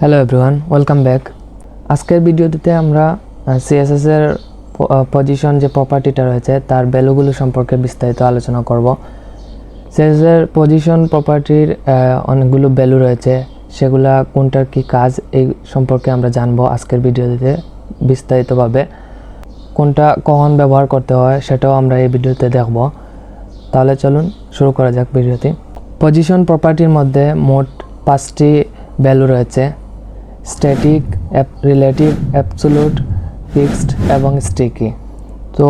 Hello everyone, welcome back. আজকের ভিডিওটিতে আমরা CSS এর পজিশন যে প্রপার্টিটা রয়েছে তার ভ্যালুগুলো সম্পর্কে বিস্তারিত আলোচনা করব। CSS এর পজিশন প্রপার্টির অনেকগুলো ভ্যালু রয়েছে, সেগুলা কোনটার কি কাজ এই সম্পর্কে আমরা জানবো আজকের ভিডিওটিতে বিস্তারিতভাবে। কোনটা কখন ব্যবহার করতে হয় সেটাও আমরা এই ভিডিওতে দেখব। তাহলে চলুন শুরু করা যাক ভিডিওটি। পজিশন প্রপার্টির মধ্যে মোট 5টি ভ্যালু রয়েছে: স্ট্যাটিক, রিলেটিভ, অ্যাবসোলুট, ফিক্সড এবং স্টিকি। তো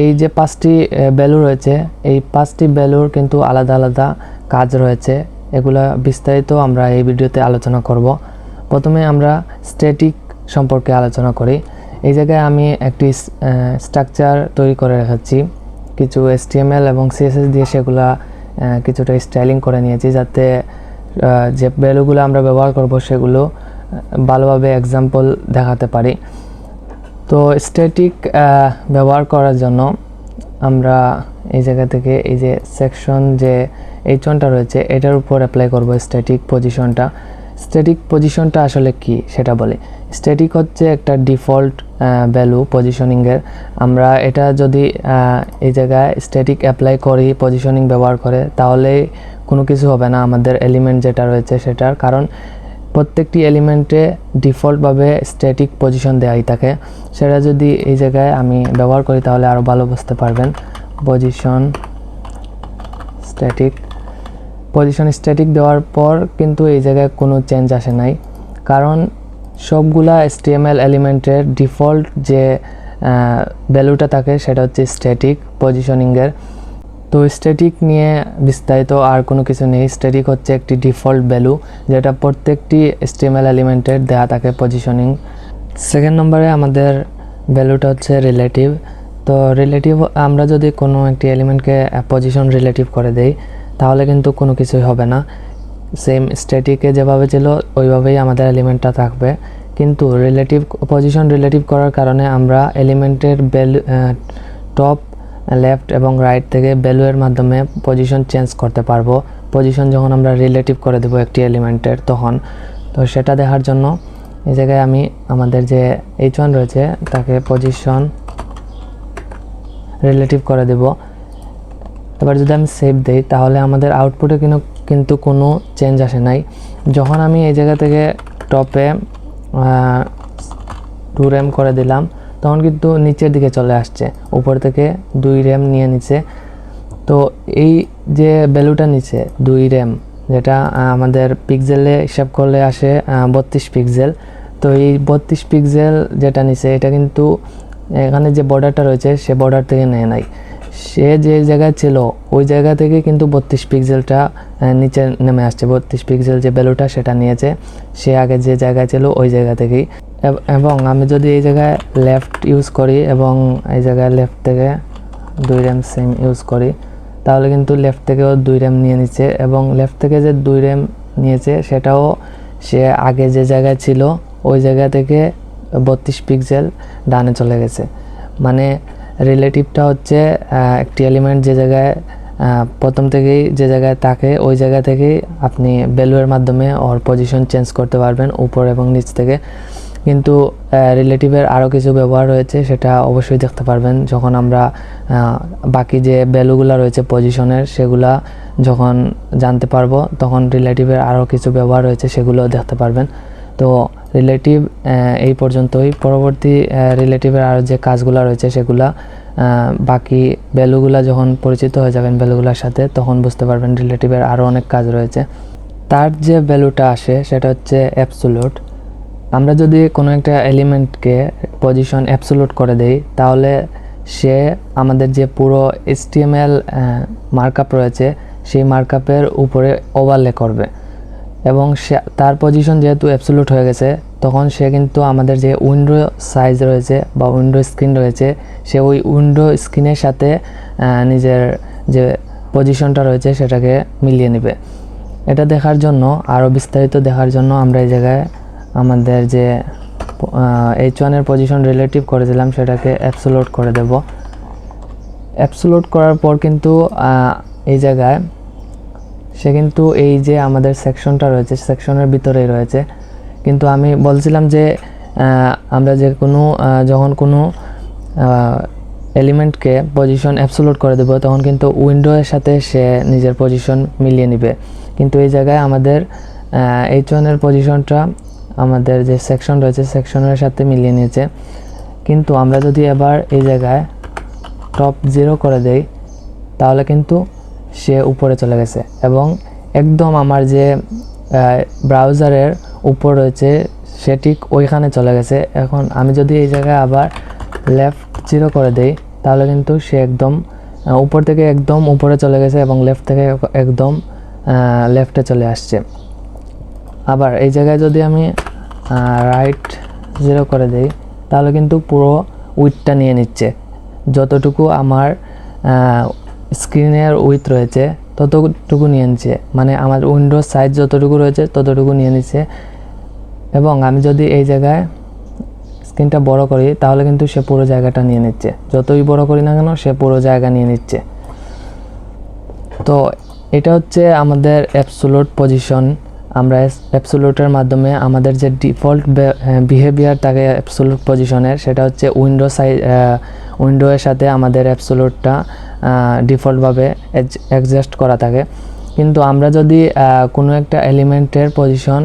এই যে 5টি ভ্যালু রয়েছে, এই 5টি ভ্যালুর কিন্তু আলাদা আলাদা কাজ রয়েছে। এগুলা বিস্তারিত আমরা এই ভিডিওতে আলোচনা করব। প্রথমে আমরা স্ট্যাটিক সম্পর্কে আলোচনা করি। এই জায়গায় আমি একটি স্ট্রাকচার তৈরি করে রেখেছি, কিছু HTML এবং CSS দিয়ে সেগুলা কিছুটা স্টাইলিং করে নিয়েছি, যাতে যে ভ্যালুগুলো আমরা ব্যবহার করব সেগুলো ভালোভাবে এক্সাম্পল দেখাতে পারি। তো স্ট্যাটিক ব্যবহার করার জন্য আমরা এই জায়গা থেকে এই যে সেকশন যে H1টা রয়েছে এটার উপর অ্যাপ্লাই করব স্ট্যাটিক পজিশনটা। স্ট্যাটিক পজিশনটা আসলে কি সেটা বলি। স্ট্যাটিক হচ্ছে একটা ডিফল্ট ভ্যালু পজিশনিংয়ের। আমরা এটা যদি এই জায়গায় স্ট্যাটিক অ্যাপ্লাই করি পজিশনিং ব্যবহার করে, তাহলে কোনো কিছু হবে না আমাদের এলিমেন্ট যেটা রয়েছে সেটার, কারণ প্রত্যেকটি এলিমেন্টে ডিফল্টভাবে স্ট্যাটিক পজিশন দেওয়াই থাকে। সেটা যদি এই জায়গায় আমি ব্যবহার করি তাহলে আরও ভালো বুঝতে পারবেন। পজিশন স্ট্যাটিক দেওয়ার পর কিন্তু এই জায়গায় কোনো চেঞ্জ আসে নাই, কারণ সবগুলা HTML এলিমেন্টের ডিফল্ট যে ভ্যালুটা থাকে সেটা হচ্ছে স্ট্যাটিক পজিশনিংয়ের। তো স্ট্যাটিক নিয়ে বিস্তারিত আর কোনো কিছু নেই। স্ট্যাটিক হচ্ছে একটি ডিফল্ট ভ্যালু যেটা প্রত্যেকটি HTML এলিমেন্টের দেয়া থাকে পজিশনিং। সেকেন্ড নম্বরে আমাদের ভ্যালুটা হচ্ছে রিলেটিভ। তো রিলেটিভ, আমরা যদি কোনো একটি এলিমেন্টকে পজিশন রিলেটিভ করে দেই তাহলে কিন্তু কোনো কিছুই হবে না। সেম স্ট্যাটিকে যেভাবে ছিল ওইভাবেই আমাদের এলিমেন্টটা থাকবে, কিন্তু পজিশন রিলেটিভ করার কারণে আমরা এলিমেন্টের ভ্যালু টপ, লেফট এবং রাইট থেকে ভ্যালুয়ের মাধ্যমে পজিশন চেঞ্জ করতে পারবো। পজিশন যখন আমরা রিলেটিভ করে দেবো একটি এলিমেন্টের তখন। তো সেটা দেখার জন্য এই জায়গায় আমি আমাদের যে H1 রয়েছে তাকে পজিশন রিলেটিভ করে দেব। এবার যদি আমি সেভ দেই তাহলে আমাদের আউটপুটে কিন্তু কোনো চেঞ্জ আসে নাই। যখন আমি এই জায়গা থেকে টপে 2 র্যাম করে দিলাম তখন কিন্তু নিচের দিকে চলে আসছে, উপর থেকে 2 র্যাম নিয়ে নিচে। তো এই যে ভ্যালুটা নিচে 2 র্যাম, যেটা আমাদের পিক্সেলে হিসাব করলে আসে 32 পিক্সেল। তো এই 32 পিক্সেল যেটা নিচে এটা কিন্তু এখানে যে বর্ডারটা রয়েছে সে বর্ডার থেকে নেয় নাই, সে যে জায়গায় ছিল ওই জায়গা থেকে কিন্তু 32 পিক্সেলটা নিচে নেমে আসছে। 32 পিক্সেল যে ভ্যালুটা সেটা নিয়েছে সে আগে যে জায়গায় ছিল ওই জায়গা থেকেই। এবং আমি যদি এই জায়গায় লেফট ইউজ করি এবং এই জায়গায় লেফট থেকে 2 র্যাম সেম ইউজ করি তাহলে কিন্তু লেফট থেকেও 2 র্যাম নিয়ে নিচ্ছে, এবং লেফট থেকে যে 2 র্যাম নিয়েছে সেটাও সে আগে যে জায়গায় ছিল ওই জায়গা থেকে 32 পিক্সেল ডানে চলে গেছে। মানে রিলেটিভটা হচ্ছে একটি এলিমেন্ট যে জায়গায় প্রথম থেকেই যে জায়গায় থাকে ওই জায়গা থেকেই আপনি ভ্যালুয়ের মাধ্যমে ওর পজিশন চেঞ্জ করতে পারবেন উপর এবং নিচ থেকে। কিন্তু রিলেটিভের আরও কিছু ব্যবহার রয়েছে, সেটা অবশ্যই দেখতে পারবেন যখন আমরা বাকি যে ভ্যালুগুলো রয়েছে পজিশনের সেগুলা যখন জানতে পারবো, তখন রিলেটিভের আরও কিছু ব্যবহার রয়েছে সেগুলো দেখতে পারবেন। তো রিলেটিভ এই পর্যন্তই। পরবর্তী রিলেটিভের আরও যে কাজগুলো রয়েছে সেগুলা বাকি ভ্যালুগুলা যখন পরিচিত হয়ে যাবেন ভ্যালুগুলোর সাথে তখন বুঝতে পারবেন রিলেটিভের আরও অনেক কাজ রয়েছে। তার যে ভ্যালুটা আসে সেটা হচ্ছে অ্যাবসোলুট। আমরা যদি কোনো একটা এলিমেন্টকে পজিশন অ্যাবসোলুট করে দেই তাহলে সে আমাদের যে পুরো HTML মার্কআপ রয়েছে সেই মার্কআপের উপরে ওভারলে করবে, এবং তার পজিশন যেহেতু অ্যাবসোলুট হয়ে গেছে তখন সে কিন্তু আমাদের যে উইন্ডো সাইজ রয়েছে বা উইন্ডো স্ক্রিন রয়েছে সে ওই উইন্ডো স্ক্রিনের সাথে নিজের যে পজিশনটা রয়েছে সেটাকে মিলিয়ে নেবে। এটা দেখার জন্য, আরও বিস্তারিত দেখার জন্য আমরা এই জায়গায় আমাদের যে H1 এর পজিশন রিলেটিভ করেছিলাম সেটাকে অ্যাবসোলুট করে দেব। অ্যাবসোলুট করার পর কিন্তু এই জায়গায় সে কিন্তু এই যে আমাদের সেকশনটা রয়েছে সেকশনের ভিতরেই রয়েছে, কিন্তু আমি বলছিলাম যে আমরা যে কোনো যখন কোনো এলিমেন্টকে পজিশন অ্যাবসোলিউট করে দেব তখন কিন্তু উইন্ডোর সাথে সে নিজের পজিশন মিলিয়ে নেবে। কিন্তু এই জায়গায় আমাদের H1 এর পজিশনটা আমাদের যে সেকশন রয়েছে সেকশনের সাথে মিলিয়ে নিয়েছে। কিন্তু আমরা যদি এবার এই জায়গায় টপ 0 করে দেই তাহলে কিন্তু সে উপরে চলে গেছে এবং একদম আমার যে ব্রাউজারের উপর রয়েছে সে ঠিক ওইখানে চলে গেছে। এখন আমি যদি এই জায়গায় আবার লেফট 0 করে দেই তাহলে কিন্তু সে একদম উপর থেকে একদম উপরে চলে গেছে এবং লেফট থেকে একদম লেফটে চলে আসছে। আবার এই জায়গায় যদি আমি রাইট 0 করে দেই তাহলে কিন্তু পুরো উইথটা নিয়ে নিচ্ছে, যতটুকু আমার স্ক্রিনের উইথ রয়েছে ততটুকু নিয়ে নিচ্ছে, মানে আমার উইন্ডোর সাইজ যতটুকু রয়েছে ততটুকু নিয়ে নিচ্ছে। এবং আমি যদি এই জায়গায় স্ক্রিনটা বড় করি তাহলে কিন্তু সে পুরো জায়গাটা নিয়ে নিচ্ছে, যতই বড় করি না কেন সে পুরো জায়গা নিয়ে নিচ্ছে। তো এটা হচ্ছে আমাদের অ্যাবসোলিউট পজিশন। আমরা অ্যাবসোলিউটের মাধ্যমে আমাদের যে ডিফল্ট বিহেভিয়ার থাকে অ্যাবসোলিউট পজিশনের সেটা হচ্ছে উইন্ডোয়ের সাথে আমাদের অ্যাবসোলিউটটা ডিফল্টভাবে অ্যাডজাস্ট করা থাকে। কিন্তু আমরা যদি কোনো একটা এলিমেন্টের পজিশন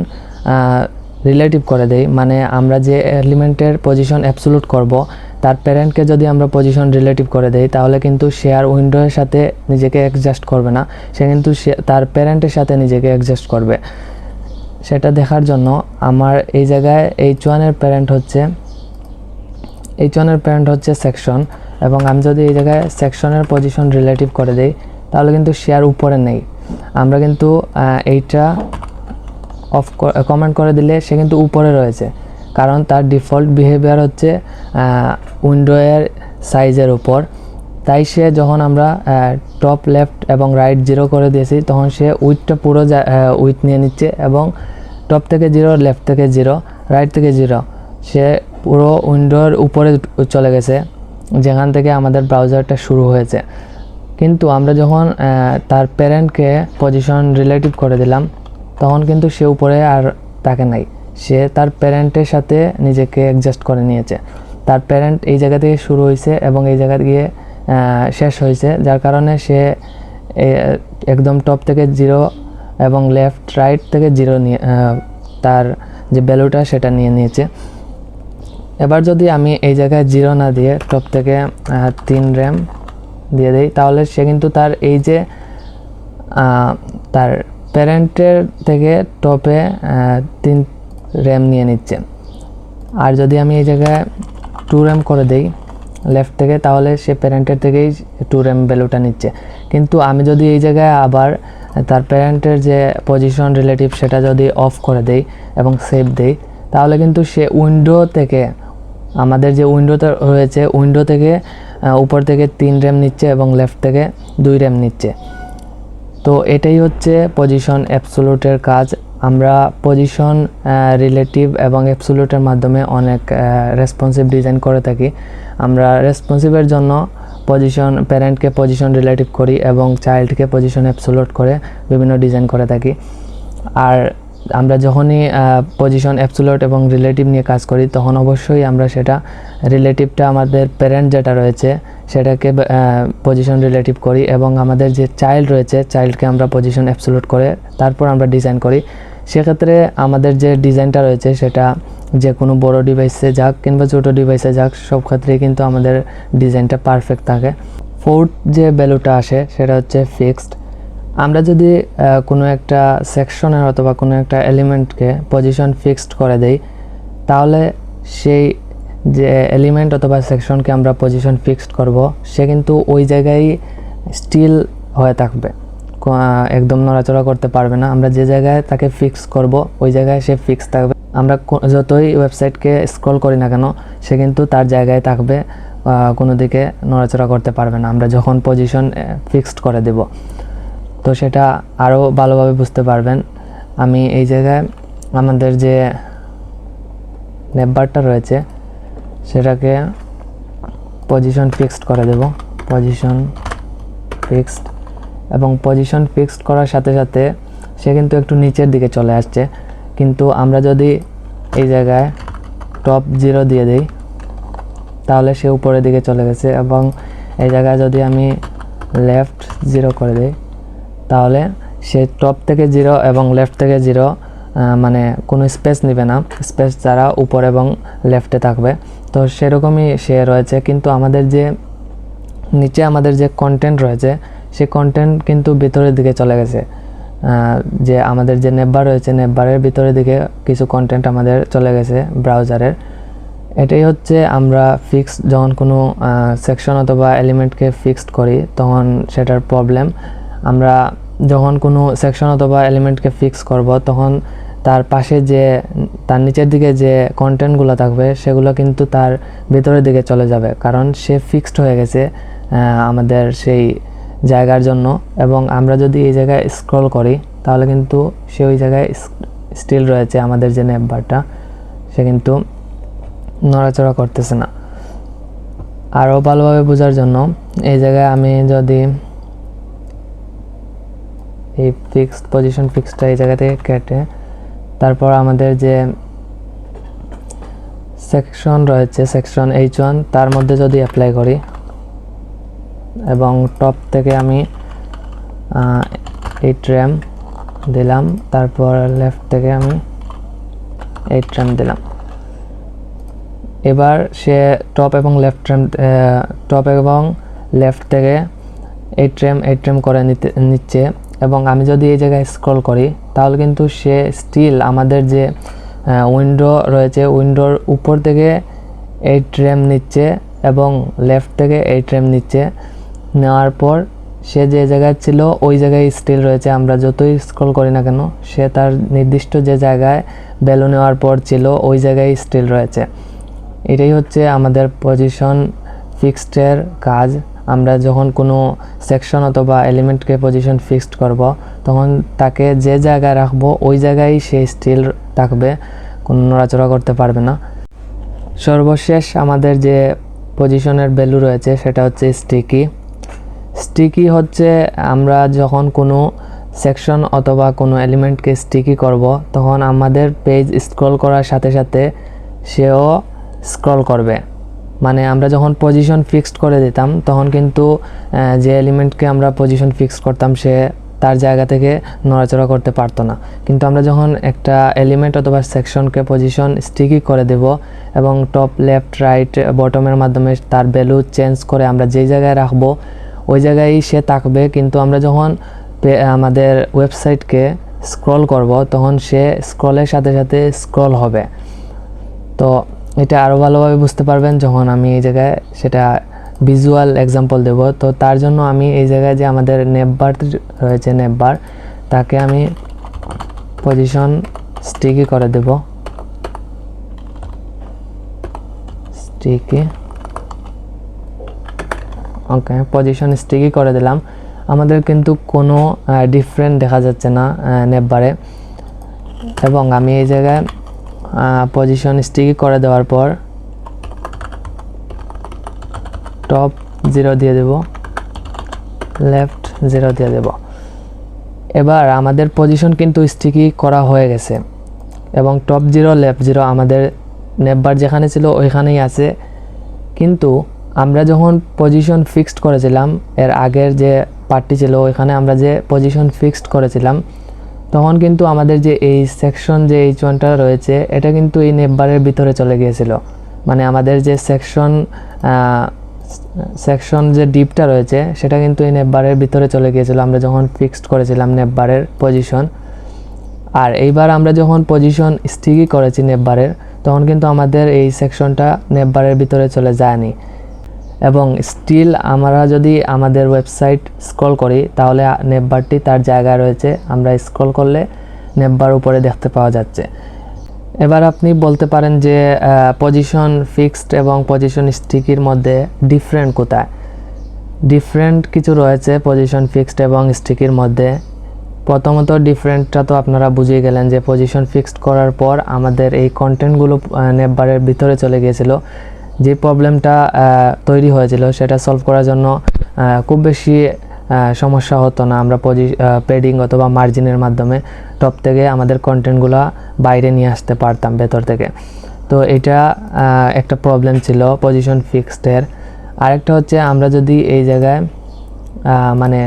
রিলেটিভ করে দেই, মানে আমরা যে এলিমেন্টের পজিশন অ্যাবসোলিউট করব তার প্যারেন্টকে যদি আমরা পজিশন রিলেটিভ করে দেই তাহলে কিন্তু সে আর উইন্ডোর সাথে নিজেকে অ্যাডজাস্ট করবে না, সে কিন্তু তার প্যারেন্টের সাথে নিজেকে অ্যাডজাস্ট করবে। সেটা দেখার জন্য আমার এই জায়গায় H1 এর প্যারেন্ট হচ্ছে সেকশন, এবং আমি যদি এই জায়গায় সেকশনের পজিশন রিলেটিভ করে দেই তাহলে কিন্তু সে আর উপরে নেই। আমরা কিন্তু এইটা অফ কমেন্ট করে দিলে সে কিন্তু উপরে রয়েছে, কারণ তার ডিফল্ট বিহেভিয়ার হচ্ছে উইন্ডোয়ের সাইজের উপর। তাই সে যখন আমরা টপ লেফট এবং রাইট 0 করে দিয়েছি তখন সে উইথটা পুরো উইথ নিয়ে নিচ্ছে এবং টপ থেকে 0, লেফট থেকে 0, রাইট থেকে 0 সে পুরো উইন্ডোর উপরে চলে গেছে যেখান থেকে আমাদের ব্রাউজারটা শুরু হয়েছে। কিন্তু আমরা যখন তার প্যারেন্টকে পজিশন রিলেটিভ করে দিলাম তখন কিন্তু সে উপরে আর তাকে নাই, সে তার প্যারেন্টের সাথে নিজেকে অ্যাডজাস্ট করে নিয়েছে। তার প্যারেন্ট এই জায়গা থেকে শুরু হয়েছে এবং এই জায়গা গিয়ে শেষ হয়েছে, যার কারণে সে একদম টপ থেকে 0 এবং লেফট রাইট থেকে 0 নিয়ে তার যে ভ্যালুটা সেটা নিয়ে নিয়েছে। এবার যদি আমি এই জায়গায় 0 না দিয়ে টপ থেকে 3 র্যাম দিয়ে দেই তাহলে সে কিন্তু তার এই যে তার প্যারেন্টের থেকে টপে 3 র্যাম নিয়ে নিচ্ছে। আর যদি আমি এই জায়গায় 2 র্যাম করে দেই লেফট থেকে তাহলে সে প্যারেন্টের থেকেই 2 র্যাম ভ্যালুটা নিচ্ছে। কিন্তু আমি যদি এই জায়গায় আবার তার প্যারেন্টের যে পজিশন রিলেটিভ সেটা যদি অফ করে দেই এবং সেভ দেই তাহলে কিন্তু সে উইন্ডো থেকে আমাদের যে উইন্ডোটা রয়েছে উইন্ডো থেকে উপর থেকে 3 র্যাম নিচ্ছে এবং লেফট থেকে 2 র্যাম নিচ্ছে। তো এটাই হচ্ছে পজিশন অ্যাবসোলিউটের কাজ। আমরা পজিশন রিলেটিভ এবং অ্যাবসোলিউটের মাধ্যমে অনেক রেসপন্সিভ ডিজাইন করে থাকি। আমরা রেসপন্সিভের জন্য পজিশন প্যারেন্টকে পজিশন রিলেটিভ করি এবং চাইল্ডকে পজিশন অ্যাবসোলিউট করে বিভিন্ন ডিজাইন করে থাকি। আর আমরা যখনই পজিশন অ্যাবসোলিউট এবং রিলেটিভ নিয়ে কাজ করি তখন অবশ্যই আমরা সেটা রিলেটিভটা আমাদের প্যারেন্ট যেটা রয়েছে সেটাকে পজিশন রিলেটিভ করি এবং আমাদের যে চাইল্ড রয়েছে চাইল্ডকে আমরা পজিশন অ্যাবসোলিউট করে তারপর আমরা ডিজাইন করি। সেক্ষেত্রে আমাদের যে ডিজাইনটা রয়েছে সেটা যে কোনো বড় ডিভাইসে যাক কিংবা ছোটো ডিভাইসে যাক সব ক্ষেত্রেই কিন্তু আমাদের ডিজাইনটা পারফেক্ট থাকে। ফোর্থ যে ভ্যালুটা আসে সেটা হচ্ছে ফিক্সড। আমরা যদি কোনো একটা সেকশনের অথবা কোনো একটা এলিমেন্টকে পজিশন ফিক্সড করে দেই তাহলে সেই যে এলিমেন্ট অথবা সেকশনকে আমরা পজিশন ফিক্সড করব সে কিন্তু ওই জায়গায় স্টিল হয়ে থাকবে, একদম নড়াচড়া করতে পারবে না। আমরা যে জায়গায় তাকে ফিক্স করব ওই জায়গায় সে ফিক্স থাকবে। আমরা যতই ওয়েবসাইটকে স্ক্রল করি না কেন সে কিন্তু তার জায়গায় থাকবে, কোনো দিকে নড়াচড়া করতে পারবে না আমরা যখন পজিশন ফিক্সড করে দেব। তো সেটা আরও ভালোভাবে বুঝতে পারবেন। আমি এই জায়গায় আমাদের যে নেমবারটা রয়েছে সেটাকে পজিশন ফিক্সড করে দেব, পজিশন ফিক্সড। এবং পজিশন ফিক্সড করার সাথে সাথে সে কিন্তু একটু নিচের দিকে চলে আসছে। কিন্তু আমরা যদি এই জায়গায় টপ 0 দিয়ে দিই, তাহলে সে উপরের দিকে চলে গেছে। এবং এই জায়গায় যদি আমি লেফট 0 করে দিই, তাহলে সে টপ থেকে 0 এবং লেফট থেকে 0 মানে কোনো স্পেস নেবে না, স্পেস ছাড়া উপর এবং লেফটে থাকবে। তো সেরকমই সে রয়েছে, কিন্তু আমাদের যে নিচে আমাদের যে কন্টেন্ট রয়েছে সেই কন্টেন্ট কিন্তু ভিতরের দিকে চলে গেছে। যে আমাদের যে নেভবার রয়েছে, নেভবারের ভিতরের দিকে কিছু কন্টেন্ট আমাদের চলে গেছে ব্রাউজারের। এটাই হচ্ছে আমরা ফিক্স যখন কোনো সেকশন অথবা এলিমেন্টকে ফিক্সড করি তখন সেটার প্রবলেম। আমরা যখন কোনো সেকশন অথবা এলিমেন্টকে ফিক্স করব, তখন তার পাশে যে তার নিচের দিকে যে কন্টেন্টগুলো থাকবে সেগুলো কিন্তু তার ভিতরের দিকে চলে যাবে, কারণ সে ফিক্সড হয়ে গেছে আমাদের সেই জায়গার জন্য। এবং আমরা যদি এই জায়গায় স্ক্রল করি তাহলে কিন্তু সে ওই জায়গায় স্টিল রয়েছে, আমাদের যে নেভবারটা সে কিন্তু নড়াচড়া করতেছে না। আরও ভালোভাবে বোঝার জন্য এই জায়গায় আমি যদি এই ফিক্সড পজিশন ফিক্সডটা এই জায়গা থেকে কেটে তারপর আমাদের যে সেকশন রয়েছে, সেকশন H1 তার মধ্যে যদি অ্যাপ্লাই করি এবং টপ থেকে আমি 8 র্যাম দিলাম, তারপর লেফট থেকে আমি 8 র্যাম দিলাম। এবার সে টপ এবং লেফট থেকে 8 র্যাম করে নিচ্ছে। এবং আমি যদি এই জায়গায় স্ক্রল করি তাহলে কিন্তু সে স্টিল আমাদের যে উইন্ডো রয়েছে উইন্ডোর উপর থেকে 8 র্যাম নিচ্ছে এবং লেফট থেকে 8 র্যাম নিচ্ছে। নেওয়ার পর সে যে জায়গায় ছিল ওই জায়গায় স্টিল রয়েছে। আমরা যতই স্ক্রল করি না কেন সে তার নির্দিষ্ট যে জায়গায় ভ্যালু নেওয়ার পর ছিল ওই জায়গায় স্টিল রয়েছে। এটাই হচ্ছে আমাদের পজিশন ফিক্সডের কাজ। আমরা যখন কোনো সেকশন অথবা এলিমেন্টকে পজিশন ফিক্সড করব তখন তাকে যে জায়গায় রাখবো ওই জায়গায় সে স্টিল থাকবে, কোনো নড়াচড়া করতে পারবে না। সর্বশেষ আমাদের যে পজিশনের ভ্যালু রয়েছে সেটা হচ্ছে স্টিকি হচ্ছে আমরা যখন কোনো সেকশন অথবা কোনো এলিমেন্টকে স্টিকি করব তখন আমাদের পেজ স্ক্রল করার সাথে সাথে সেও স্ক্রল করবে। মানে আমরা যখন পজিশন ফিক্সড করে দিতাম তখন কিন্তু যে এলিমেন্টকে আমরা পজিশন ফিক্সড করতাম সে তার জায়গা থেকে নড়াচড়া করতে পারতো না। কিন্তু আমরা যখন একটা এলিমেন্ট অথবা সেকশনকে পজিশন স্টিকি করে দেব এবং টপ লেফট রাইট বটমের মাধ্যমে তার ভ্যালু চেঞ্জ করে আমরা যেই জায়গায় রাখবো ওই জায়গায় সে থাকবে। কিন্তু আমরা যখন আমাদের ওয়েবসাইটকে স্ক্রল করব তখন সে স্ক্রলের সাথে সাথে স্ক্রল হবে। তো এটা আরও ভালোভাবে বুঝতে পারবেন যখন আমি এই জায়গায় সেটা ভিজুয়াল এক্সাম্পল দেব। তো তার জন্য আমি এই জায়গায় যে আমাদের নেভবার রয়েছে, নেভবার তাকে আমি পজিশন স্টিকি করে দেব, স্টিকি। ওকে, পজিশন স্টিকি করে দিলাম। আমাদের কিন্তু কোনো ডিফারেন্ট দেখা যাচ্ছে না নেভবারে। এবং আমি এই জায়গায় পজিশন স্টিকি করে দেওয়ার পর টপ 0 দিয়ে দেব, লেফট 0 দিয়ে দেব। এবার আমাদের পজিশন কিন্তু স্টিকি করা হয়ে গেছে এবং টপ 0 লেফট 0 আমাদের নেভবার যেখানে ছিল ওইখানেই আছে। কিন্তু আমরা যখন পজিশন ফিক্সড করেছিলাম, এর আগের যে পার্টটি ছিল ওইখানে আমরা যে পজিশন ফিক্সড করেছিলাম তখন কিন্তু আমাদের যে এই সেকশন যে H1টা রয়েছে এটা কিন্তু এই নেভবারের ভিতরে চলে গিয়েছিল। মানে আমাদের যে সেকশন যে ডিপটা রয়েছে সেটা কিন্তু এই নেভবারের ভিতরে চলে গিয়েছিল আমরা যখন ফিক্সড করেছিলাম নেভবারের পজিশন। আর এইবার আমরা যখন পজিশন স্টিকি করেছি নেভবারের তখন কিন্তু আমাদের এই সেকশনটা নেভবারের ভিতরে চলে যায়নি। এবং স্টিল আমরা যদি আমাদের ওয়েবসাইট স্ক্রল করি তাহলে নেভবারটি তার জায়গায় রয়েছে, আমরা স্ক্রল করলে নেভবার উপরে দেখতে পাওয়া যাচ্ছে। এবার আপনি বলতে পারেন যে পজিশন ফিক্সড এবং পজিশন স্টিকির মধ্যে ডিফারেন্ট কোথায়? ডিফারেন্ট কিছু রয়েছে পজিশন ফিক্সড এবং স্টিকির মধ্যে। প্রথমত ডিফারেন্টটা তো আপনারা বুঝিয়ে গেলেন যে পজিশন ফিক্সড করার পর আমাদের এই কন্টেন্টগুলো নেভবারের ভিতরে চলে গিয়েছিল। যে প্রবলেমটা তৈরি হয়েছিল সেটা সলভ করার জন্য খুব বেশি সমস্যা হতো না আমরা পেডিং অথবা মার্জিনের মাধ্যমে টপ থেকে আমাদের কন্টেন্টগুলো বাইরে নিয়ে আসতে পারতাম ভেতর থেকে। তো এটা একটা প্রবলেম ছিল পজিশন ফিক্সডের। আরেকটা হচ্ছে আমরা যদি এই জায়গায় মানে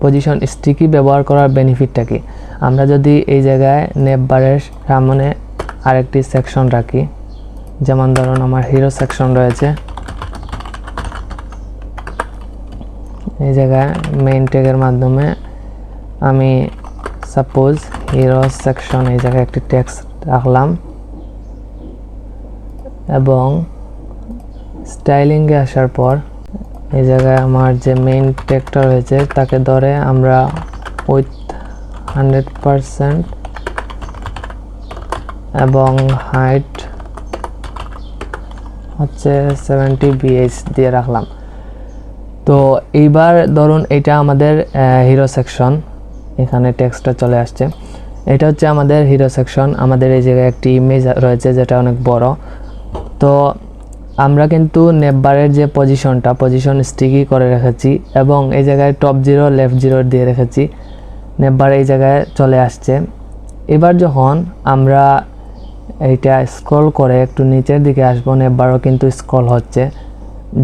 পজিশন স্টিকি ব্যবহার করার বেনিফিটটা কি, আমরা যদি এই জায়গায় নেভবারের সামনে আরেকটি সেকশন রাখি, যেমন ধরুন আমার হিরো সেকশন রয়েছে, এই জায়গায় মেইন ট্যাগের মাধ্যমে আমি সাপোজ হিরো সেকশন এই জায়গায় একটি টেক্সট রাখলাম এবং স্টাইলিংয়ে আসার পর এই জায়গায় আমার যে মেইন ট্যাগটা রয়েছে তাকে ধরে আমরা উইথ 100% এবং হাইট হচ্ছে 70 BH দিয়ে রাখলাম। তো এইবার ধরুন এটা আমাদের হিরো সেকশন, এখানে টেক্সটটা চলে আসছে, এটা হচ্ছে আমাদের হিরো সেকশন। আমাদের এই জায়গায় একটি ইমেজ রয়েছে যেটা অনেক বড়। তো আমরা কিন্তু নেভবারের যে পজিশন স্টিকি করে রেখেছি এবং এই জায়গায় টপ 0 লেফট 0 দিয়ে রেখেছি, নেভবার এই জায়গায় চলে আসছে। এবার যখন আমরা এইটা স্ক্রল করে একটু নিচের দিকে আসবো, নেভবারও কিন্তু স্ক্রল হচ্ছে।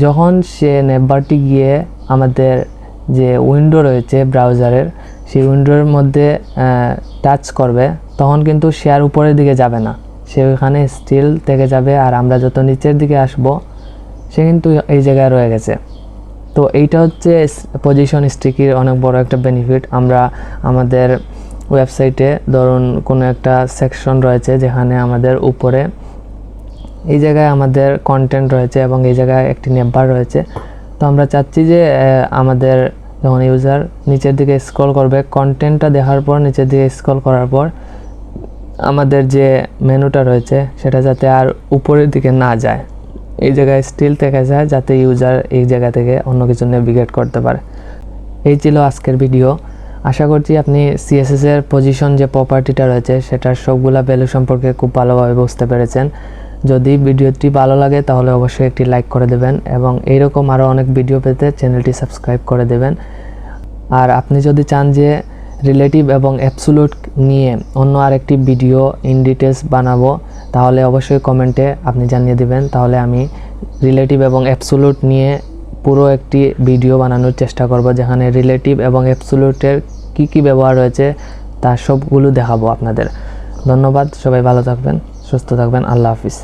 যখন সে নেভবারটি গিয়ে আমাদের যে উইন্ডো রয়েছে ব্রাউজারের, সেই উইন্ডোর মধ্যে টাচ করবে, তখন কিন্তু সে আর উপরের দিকে যাবে না, সে ওখানে স্টিল থেকে যাবে। আর আমরা যত নিচের দিকে আসব সে কিন্তু এই জায়গায় রয়ে গেছে। তো এইটা হচ্ছে পজিশন স্টিকির অনেক বড় একটা বেনিফিট। আমরা আমাদের ওয়েবসাইটে ধরুন কোনো একটা সেকশন রয়েছে যেখানে আমাদের উপরে এই জায়গায় আমাদের কন্টেন্ট রয়েছে এবং এই জায়গায় একটি নেভবার রয়েছে। তো আমরা চাচ্ছি যে আমাদের যখন ইউজার নিচের দিকে স্ক্রল করবে, কন্টেন্টটা দেখার পর নিচের দিকে স্ক্রল করার পর আমাদের যে মেনুটা রয়েছে সেটা যাতে আর উপরের দিকে না যায়, এই জায়গায় স্টিল থেকে যায়, যাতে ইউজার এই জায়গা থেকে অন্য কিছু নেভিগেট করতে পারে। এই ছিল আজকের ভিডিও। আশা করছি আপনি CSS এর পজিশন যে প্রপার্টিটা রয়েছে সেটার সবগুলা ভ্যালু সম্পর্কে খুব ভালোভাবে বুঝতে পেরেছেন। যদি ভিডিওটি ভালো লাগে তাহলে অবশ্যই একটি লাইক করে দেবেন এবং এইরকম আরও অনেক ভিডিও পেতে চ্যানেলটি সাবস্ক্রাইব করে দেবেন। আর আপনি যদি চান যে রিলেটিভ এবং অ্যাবসোলিউট নিয়ে অন্য আরেকটি ভিডিও ইন ডিটেলস বানাবো, তাহলে অবশ্যই কমেন্টে আপনি জানিয়ে দিবেন, তাহলে আমি রিলেটিভ এবং অ্যাবসোলিউট নিয়ে পুরো একটি ভিডিও বানানোর চেষ্টা করব, যেখানে রিলেটিভ এবং অ্যাবসোলিউটের কী কী ব্যবহার রয়েছে তার সবগুলো দেখাবো আপনাদের। ধন্যবাদ, সবাই ভালো থাকবেন, সুস্থ থাকবেন, আল্লাহ হাফিজ।